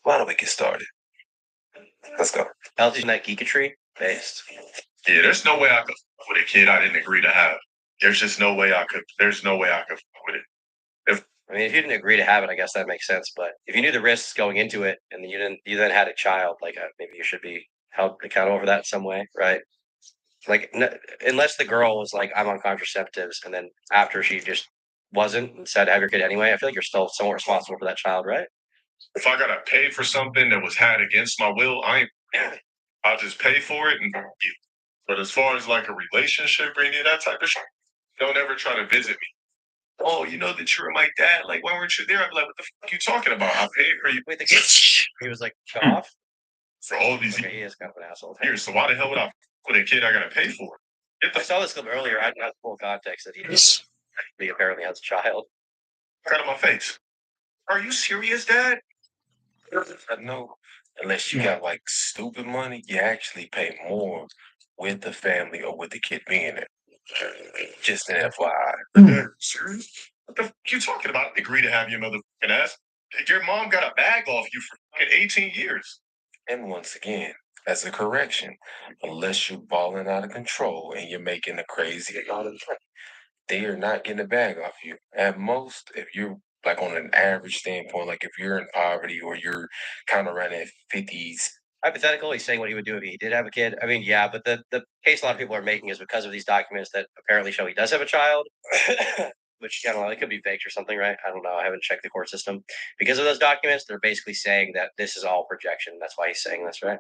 Why don't we get started? Let's go. LT's that geekatry based. Yeah, there's no way I could fuck with a kid I didn't agree to have. There's just no way I could. There's no way I could fuck with it. I mean, if you didn't agree to have it, I guess that makes sense. But if you knew the risks going into it, and you then had a child, like maybe you should be held accountable for that in some way, right? Like, unless the girl was like, "I'm on contraceptives," and then after she just wasn't and said, "Have your kid anyway," I feel like you're still somewhat responsible for that child, right? If I gotta pay for something that was had against my will, I'll just pay for it and you. But as far as like a relationship or any of that type of shit, don't ever try to visit me. Oh, you know that you're my dad. Like, why weren't you there? I'd be like, what the fuck are you talking about? I paid for you. Wait, the kid, he was like shut off. For all these Okay, he is kind of an asshole. years. So why the hell would I fuck with a kid I gotta pay for? Get the I saw this clip earlier. I got full context that he apparently has a child. fuck out of my face. Are you serious, Dad? I know. Unless you got like stupid money, you actually pay more with the family or with the kid being there. Just an FYI. Serious? What the fuck you talking about? Agree to have your motherfucking ass. Your mom got a bag off you for fucking 18 years. And once again, as a correction, unless you're balling out of control and you're making a crazy amount of money, they are not getting a bag off you. At most, if you're like on an average standpoint, like if you're in poverty or you're kind of running 50s. Hypothetical, he's saying what he would do if he did have a kid. I mean, yeah, but the case a lot of people are making is because of these documents that apparently show he does have a child, which I don't know, it could be faked or something, right? I don't know. I haven't checked the court system. Because of those documents, they're basically saying that this is all projection. That's why he's saying this, right?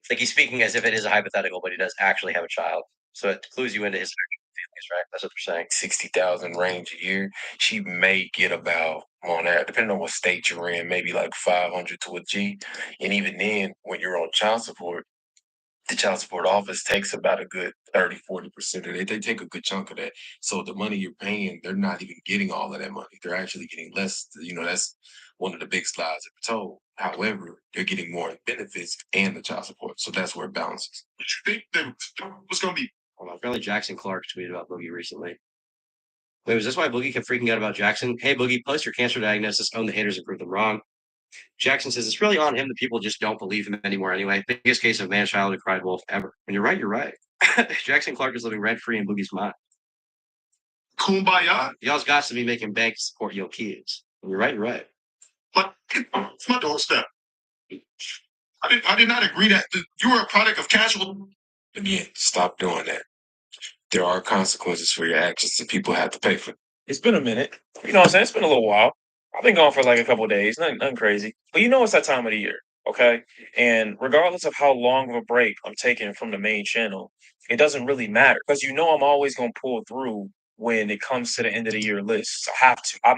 Like he's speaking as if it is a hypothetical, but he does actually have a child. So it clues you into his feelings, right? That's what they're saying. 60,000 range a year, she may get about on that, depending on what state you're in, maybe like 500 to a G. And even then, when you're on child support, the child support office takes about a good 30-40% of it. They take a good chunk of that. So the money you're paying, they're not even getting all of that money. They're actually getting less. That's one of the big slides that we're told. However, they're getting more in benefits and the child support. So that's where it balances. What you think that was going to be? Hold on, apparently Jackson Clark tweeted about Boogie recently. Wait, was this why Boogie kept freaking out about Jackson? Hey, Boogie, post your cancer diagnosis, own the haters, and prove them wrong. Jackson says it's really on him that people just don't believe him anymore anyway. Biggest case of man child who cried wolf ever. And you're right, you're right. Jackson Clark is living rent free in Boogie's mind. Kumbaya. Y'all's got to be making bank to support your kids. And you're right, you're right. But it's my doorstep. I did not agree that you were a product of casual. Again, stop doing that. There are consequences for your actions that people have to pay for. It's been a minute. You know what I'm saying? It's been a little while. I've been gone for like a couple of days, nothing crazy. But you know it's that time of the year, okay? And regardless of how long of a break I'm taking from the main channel, it doesn't really matter because you know I'm always gonna pull through when it comes to the end of the year list. I have to. I might